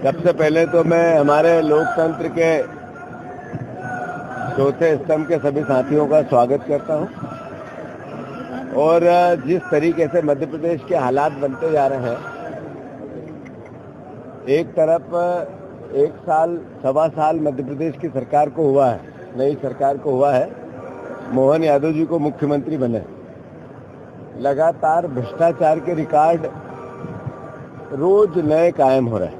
सबसे पहले तो मैं हमारे लोकतंत्र के चौथे स्तंभ के सभी साथियों का स्वागत करता हूं और जिस तरीके से मध्य प्रदेश के हालात बनते जा रहे हैं, एक तरफ 1 साल सवा साल मध्य प्रदेश की सरकार को हुआ है, नई सरकार को हुआ है, मोहन यादव जी को मुख्यमंत्री बने, लगातार भ्रष्टाचार के रिकॉर्ड रोज नए कायम हो रहे हैं।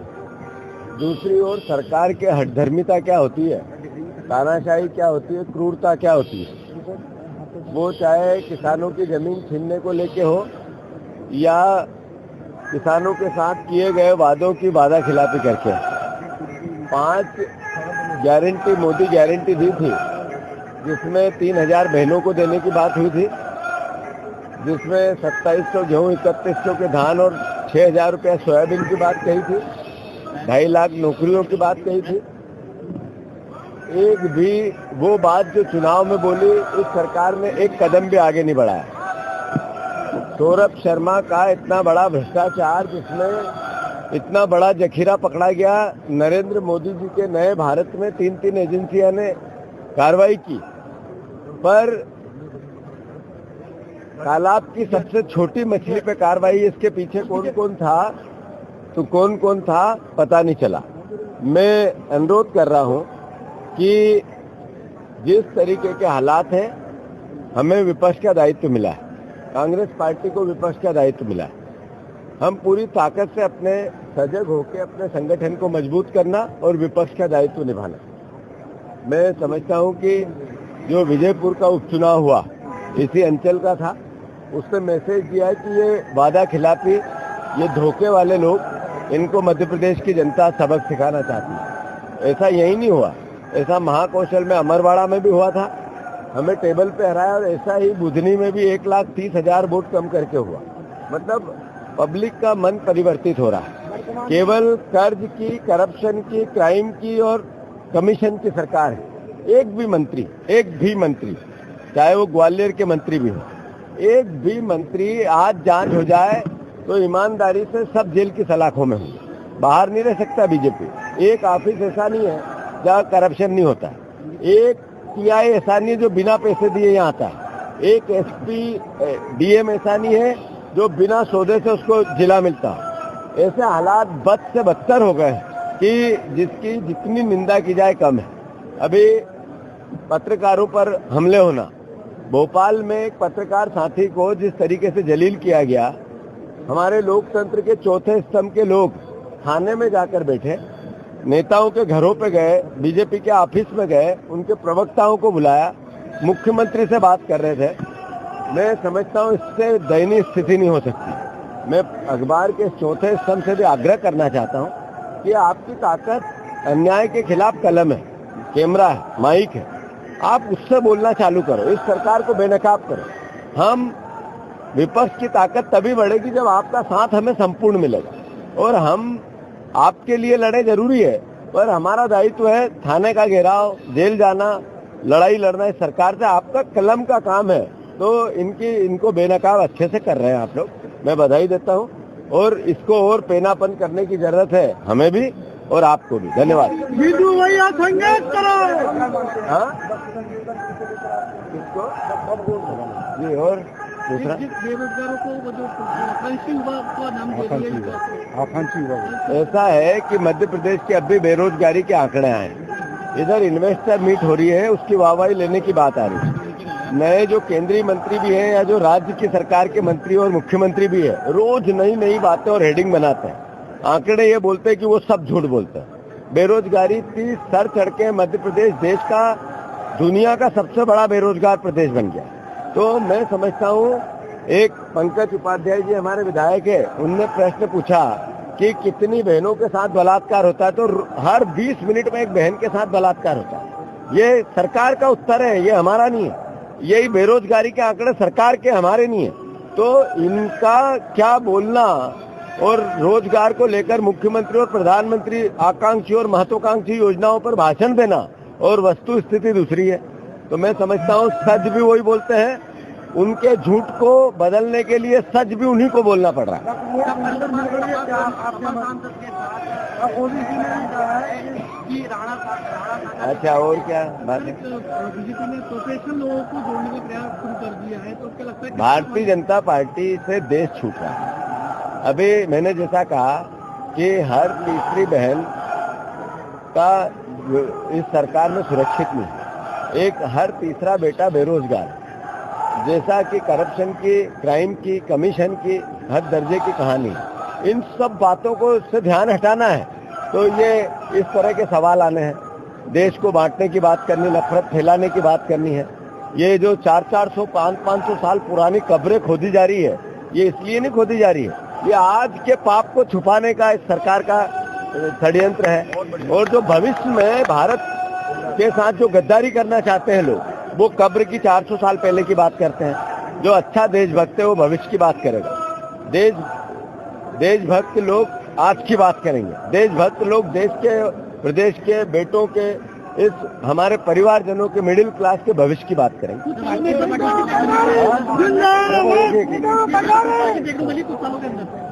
दूसरी ओर सरकार के हठधर्मिता क्या होती है, तानाशाही क्या होती है, क्रूरता क्या होती है, वो चाहे किसानों की जमीन छीनने को लेके हो या किसानों के साथ किए गए वादों की वादा खिलाफी करके। 5 गारंटी मोदी गारंटी दी थी, जिसमें 3000 बहनों को देने की बात हुई थी, जिसमें 2700 गेहूं, 3100 के धान और 6000 रुपया सोयाबीन की बात कही थी, 2.5 लाख नौकरियों की बात कही थी। एक भी वो बात जो चुनाव में बोली, इस सरकार ने एक कदम भी आगे नहीं बढ़ाया। सौरभ शर्मा का इतना बड़ा भ्रष्टाचार, जिसमें इतना बड़ा जखीरा पकड़ा गया, नरेंद्र मोदी जी के नए भारत में 3 एजेंसियां ने कार्रवाई की, पर तालाब की सबसे छोटी मछली पे कार्रवाई, इसके पीछे कौन कौन था पता नहीं चला। मैं अनुरोध कर रहा हूं कि जिस तरीके के हालात हैं, हमें विपक्ष का दायित्व मिला है, कांग्रेस पार्टी को विपक्ष का दायित्व मिला है। हम पूरी ताकत से अपने सजग होकर अपने संगठन को मजबूत करना और विपक्ष का दायित्व निभाना। मैं समझता हूं कि जो विजयपुर का उपचुनाव हुआ, इसी अंचल का था, उसने मैसेज दिया है कि ये वादा खिलाफी, ये धोखे वाले लोग, इनको मध्य प्रदेश की जनता सबक सिखाना चाहती है। ऐसा यही नहीं हुआ, ऐसा महाकौशल में, अमरवाड़ा में भी हुआ था, हमें टेबल पे हराया, और ऐसा ही बुधनी में भी 1,30,000 वोट कम करके हुआ। मतलब पब्लिक का मन परिवर्तित हो रहा है। केवल कर्ज की, करप्शन की, क्राइम की और कमीशन की सरकार है। एक भी मंत्री, चाहे वो ग्वालियर के मंत्री भी हो, एक भी मंत्री आज जांच हो जाए तो ईमानदारी से सब जेल की सलाखों में होंगे, बाहर नहीं रह सकता बीजेपी। एक ऑफिस ऐसा नहीं है जहाँ करप्शन नहीं होता है, एक टीआई ऐसा नहीं है जो बिना पैसे दिए यहाँ आता है, एक एसपी डीएम ऐसा नहीं है जो बिना सौदे से उसको जिला मिलता है। ऐसे हालात बद से बदतर हो गए कि जिसकी जितनी निंदा की जाए कम है। अभी पत्रकारों पर हमले होना, भोपाल में एक पत्रकार साथी को जिस तरीके से जलील किया गया, हमारे लोकतंत्र के चौथे स्तंभ के लोग थाने में जाकर बैठे, नेताओं के घरों पे गए, बीजेपी के ऑफिस में गए, उनके प्रवक्ताओं को बुलाया, मुख्यमंत्री से बात कर रहे थे। मैं समझता हूं इससे दयनीय स्थिति नहीं हो सकती। मैं अखबार के चौथे स्तंभ से भी आग्रह करना चाहता हूं कि आपकी ताकत अन्याय के खिलाफ कलम है, कैमरा है, माइक है, आप उससे बोलना चालू करो, इस सरकार को बेनकाब करो। हम विपक्ष की ताकत तभी बढ़ेगी जब आपका साथ हमें संपूर्ण मिलेगा, और हम आपके लिए लड़े जरूरी है, पर हमारा दायित्व है थाने का घेराव, जेल जाना, लड़ाई लड़ना इस सरकार से। आपका कलम का काम है, तो इनको बेनकाब अच्छे से कर रहे हैं आप लोग, मैं बधाई देता हूं। और इसको और पेनापन करने की जरूरत है, हमें भी और आपको भी। धन्यवाद। विजू भैया संगत करो। हाँ, किसको जी? और दूसरा बेरोजगारों को आकांक्षी विभाग का नाम दे दिया। आकांक्षी विभाग ऐसा है कि मध्य प्रदेश के अब भी बेरोजगारी के आंकड़े आए, इधर इन्वेस्टर मीट हो रही है, उसकी वाहवाही लेने की बात आ रही है। नए जो केंद्रीय मंत्री भी हैं या जो राज्य की सरकार के मंत्री और मुख्यमंत्री भी है, रोज नई बातें और हेडिंग बनाते हैं, आंकड़े ये बोलते हैं कि वो सब झूठ बोलते हैं। बेरोजगारी 30 सर चढ़ के मध्य प्रदेश देश का, दुनिया का सबसे बड़ा बेरोजगार प्रदेश बन गया। तो मैं समझता हूं, एक पंकज उपाध्याय जी हमारे विधायक है, उनने प्रश्न पूछा कि कितनी बहनों के साथ बलात्कार होता है, तो हर 20 मिनट में एक बहन के साथ बलात्कार होता है। ये सरकार का उत्तर है, ये हमारा नहीं है। यही बेरोजगारी के आंकड़े सरकार के, हमारे नहीं है। तो इनका क्या बोलना, और रोजगार को लेकर मुख्यमंत्री और प्रधानमंत्री आकांक्षी और महत्वाकांक्षी योजनाओं पर भाषण देना और वस्तु स्थिति दूसरी है। तो मैं समझता हूं सच भी वही बोलते हैं उनके झूठ को बदलने के लिए सच भी उन्हीं को बोलना पड़ रहा है। अच्छा, और क्या बात है? बीजेपी ने प्रोफेशनल लोगों को जोड़ने का प्रयास शुरू कर दिया है, तो क्या लगता है भारतीय जनता पार्टी से देश छूट रहा है। अभी मैंने जैसा कहा कि हर तीसरी बहन का इस सरकार में सुरक्षित नहीं, एक हर तीसरा बेटा बेरोजगार, जैसा कि करप्शन की, क्राइम की, कमीशन की हर दर्जे की कहानी, इन सब बातों को से ध्यान हटाना है तो ये इस तरह के सवाल आने हैं। देश को बांटने की बात करनी, नफरत फैलाने की बात करनी है। ये जो 400-400, 500 साल पुरानी कब्रें खोदी जा रही है, ये इसलिए नहीं खोदी जा रही है, ये आज के पाप को छुपाने का इस सरकार का षड्यंत्र है। और जो भविष्य में भारत के साथ जो गद्दारी करना चाहते हैं लोग, वो कब्र की 400 साल पहले की बात करते हैं। जो अच्छा देशभक्त है वो भविष्य की बात करेगा। देशभक्त लोग आज की बात करेंगे। देशभक्त लोग देश के, प्रदेश के, बेटों के, इस हमारे परिवारजनों के, मिडिल क्लास के भविष्य की बात करेंगे। कुछ सालों के अंदर